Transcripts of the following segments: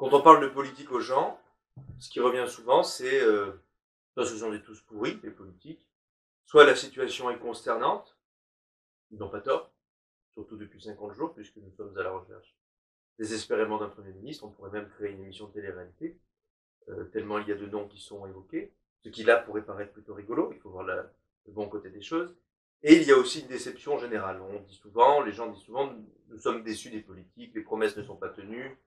Quand on parle de politique aux gens, ce qui revient souvent, c'est soit ce sont des tous pourris, les politiques, soit la situation est consternante, ils n'ont pas tort, surtout depuis 50 jours, puisque nous sommes à la recherche désespérément d'un Premier ministre. On pourrait même créer une émission de télé-réalité, tellement il y a de noms qui sont évoqués, ce qui là pourrait paraître plutôt rigolo, il faut voir le bon côté des choses. Et il y a aussi une déception générale. On dit souvent, les gens disent souvent, nous sommes déçus des politiques, les promesses ne sont pas tenues,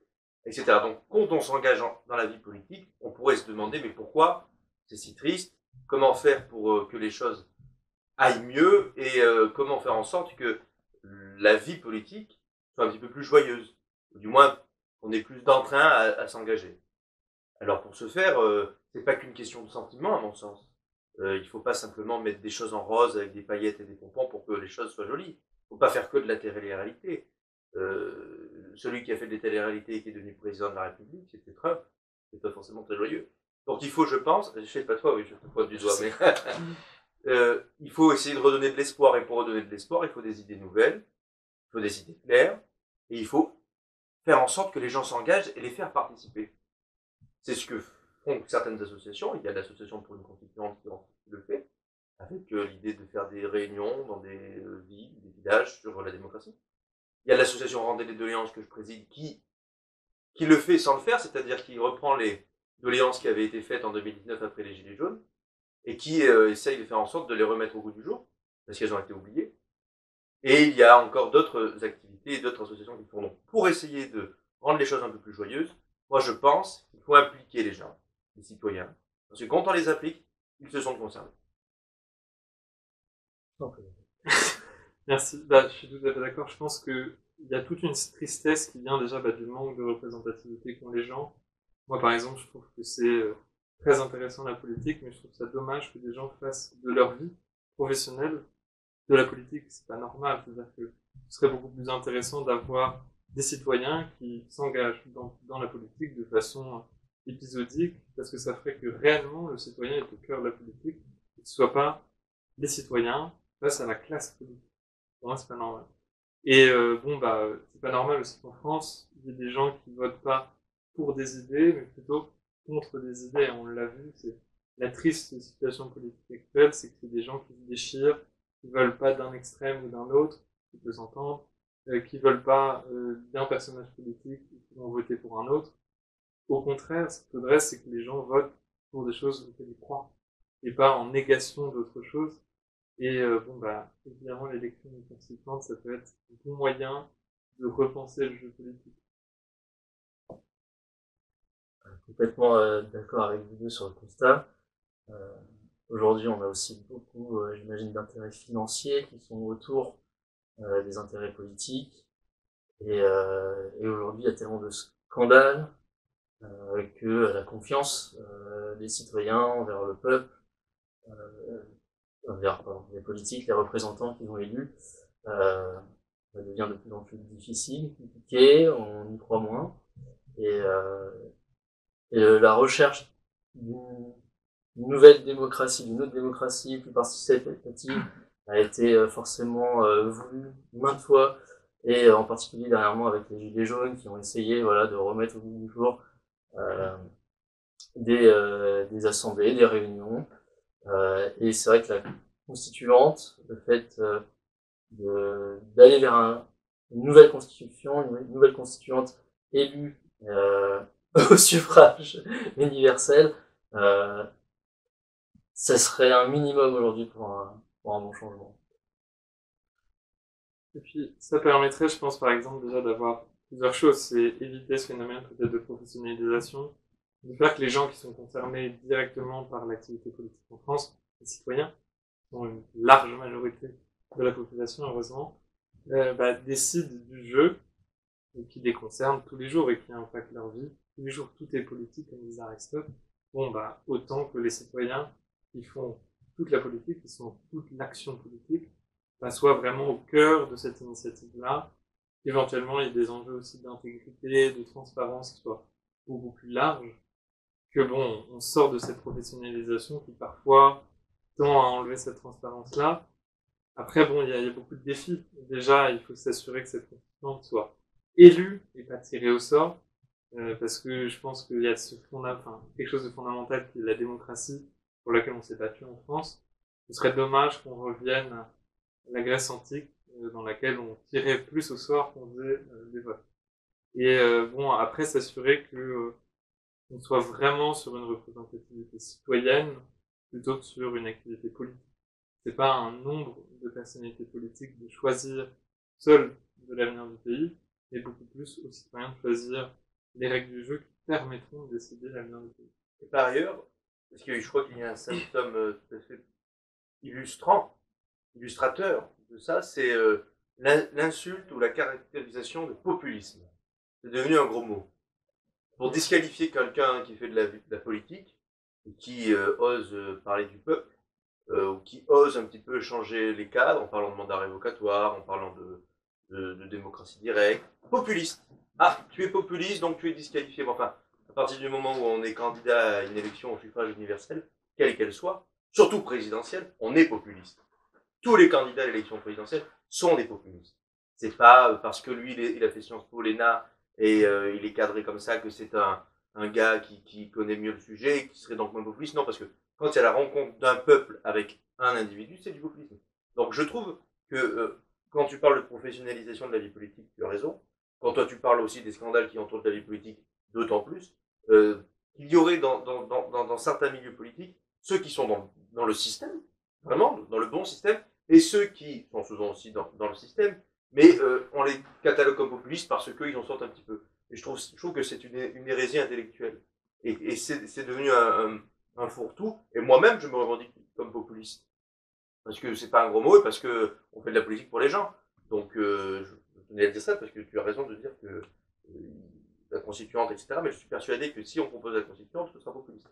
etc. Donc, quand on s'engage dans la vie politique, on pourrait se demander, mais pourquoi c'est si triste? Comment faire pour que les choses aillent mieux? Et comment faire en sorte que la vie politique soit un petit peu plus joyeuse? Ou du moins, on ait plus d'entrain à s'engager. Alors, pour ce faire, c'est pas qu'une question de sentiment, à mon sens. Il faut pas simplement mettre des choses en rose avec des paillettes et des pompons pour que les choses soient jolies. Il faut pas faire que de la télé-réalité. Celui qui a fait des télé-réalités et qui est devenu président de la République, c'était Trump. C'est pas forcément très joyeux. Donc il faut, je pense, je sais pas toi, oui, je te pointe du doigt, mais il faut essayer de redonner de l'espoir, et pour redonner de l'espoir, il faut des idées nouvelles, il faut des idées claires, et il faut faire en sorte que les gens s'engagent et les faire participer. C'est ce que font certaines associations. Il y a l'association pour une constituante qui le fait, avec l'idée de faire des réunions dans des villes, des villages sur la démocratie. Il y a l'association Rendez les doléances que je préside qui le fait sans le faire, c'est-à-dire qui reprend les doléances qui avaient été faites en 2019 après les Gilets jaunes et qui essaye de faire en sorte de les remettre au goût du jour, parce qu'elles ont été oubliées. Et il y a encore d'autres activités et d'autres associations qui font. Donc, pour essayer de rendre les choses un peu plus joyeuses, moi je pense qu'il faut impliquer les gens, les citoyens, parce que quand on les applique, ils se sentent concernés. Merci. Je suis tout à fait d'accord. Je pense que il y a toute une tristesse qui vient déjà du manque de représentativité qu'ont les gens. Moi, par exemple, je trouve que c'est très intéressant la politique, mais je trouve ça dommage que des gens fassent de leur vie professionnelle de la politique. C'est pas normal. C'est-à-dire que ce serait beaucoup plus intéressant d'avoir des citoyens qui s'engagent dans la politique de façon épisodique, parce que ça ferait que réellement le citoyen est au cœur de la politique, et que ce soit pas les citoyens face à la classe politique. Pour moi, c'est pas normal. Et c'est pas normal aussi qu'en France, il y ait des gens qui votent pas pour des idées, mais plutôt contre des idées. On l'a vu, c'est la triste situation politique actuelle, c'est que c'est des gens qui se déchirent, qui veulent pas d'un extrême ou d'un autre, qui peut s'entendre, qui veulent pas d'un personnage politique et qui vont voter pour un autre. Au contraire, ce qu'il faudrait, c'est que les gens votent pour des choses auxquelles ils croient, et pas en négation d'autres choses. Et évidemment, l'élection d'une constituante, ça peut être un bon moyen de repenser le jeu politique. Complètement d'accord avec vous deux sur le constat. Aujourd'hui, on a aussi beaucoup, j'imagine, d'intérêts financiers qui sont autour des intérêts politiques. Et aujourd'hui, il y a tellement de scandales que la confiance des citoyens envers le peuple, envers les politiques, les représentants qu'ils ont élus, devient de plus en plus difficile, compliqué, on y croit moins. Et la recherche d'une nouvelle démocratie, d'une autre démocratie plus participative a été forcément voulue maintes fois, et en particulier dernièrement avec les Gilets jaunes qui ont essayé de remettre au bout du jour des assemblées, des réunions. Et c'est vrai que la constituante, le fait d'aller vers une nouvelle constitution, une nouvelle constituante élue au suffrage universel, ça serait un minimum aujourd'hui pour un bon changement. Et puis, ça permettrait, je pense, par exemple, déjà d'avoir plusieurs choses. C'est éviter ce phénomène peut-être de professionnalisation, de faire que les gens qui sont concernés directement par l'activité politique en France, les citoyens, qui sont une large majorité de la population, heureusement, décident du jeu qui les concerne tous les jours et qui impacte leur vie. Tous les jours, tout est politique, comme disait Aristote. Autant que les citoyens qui font toute la politique, qui sont toute l'action politique, soient vraiment au cœur de cette initiative-là. Éventuellement, il y a des enjeux aussi d'intégrité, de transparence qui soient beaucoup plus larges, que on sort de cette professionnalisation qui parfois tend à enlever cette transparence-là. Après, il y a beaucoup de défis. Déjà, il faut s'assurer que cette constituante soit élue et pas tirée au sort. parce que je pense qu'il y a quelque chose de fondamental qui est la démocratie, pour laquelle on s'est battu en France. Ce serait dommage qu'on revienne à la Grèce antique, dans laquelle on tirait plus au sort qu'on faisait des votes. Et bon, après, s'assurer que on soit vraiment sur une représentativité citoyenne plutôt que sur une activité politique. C'est pas un nombre de personnalités politiques de choisir seul de l'avenir du pays, mais beaucoup plus aux citoyens de choisir les règles du jeu qui permettront de décider l'avenir du pays. Et par ailleurs, parce que je crois qu'il y a un symptôme tout à fait illustrateur de ça, c'est l'insulte ou la caractérisation de populisme. C'est devenu un gros mot. Pour disqualifier quelqu'un qui fait de la politique, ou qui ose parler du peuple, ou qui ose un petit peu changer les cadres en parlant de mandat révocatoire, en parlant de démocratie directe. Populiste. Ah, tu es populiste, donc tu es disqualifié. Bon, enfin, à partir du moment où on est candidat à une élection au suffrage universel, quelle qu'elle soit, surtout présidentielle, on est populiste. Tous les candidats à l'élection présidentielle sont des populistes. C'est pas parce que lui, il a fait Sciences Po, l'ENA, et il est cadré comme ça que c'est un gars qui connaît mieux le sujet et qui serait donc moins populiste. Non, parce que quand il y a la rencontre d'un peuple avec un individu, c'est du populisme. Donc je trouve que quand tu parles de professionnalisation de la vie politique, tu as raison. Quand toi tu parles aussi des scandales qui entourent la vie politique, d'autant plus, il y aurait dans certains milieux politiques ceux qui sont dans le système, vraiment, dans le bon système, et ceux qui sont souvent aussi dans le système, mais on les catalogue comme populistes parce qu'ils en sortent un petit peu. Et je trouve que c'est une hérésie intellectuelle. Et c'est devenu un fourre-tout. Et moi-même, je me revendique comme populiste. Parce que c'est pas un gros mot et parce que on fait de la politique pour les gens. Donc, je tenais à dire ça parce que tu as raison de dire que la constituante, etc. Mais je suis persuadé que si on propose la constituante, ce sera populiste.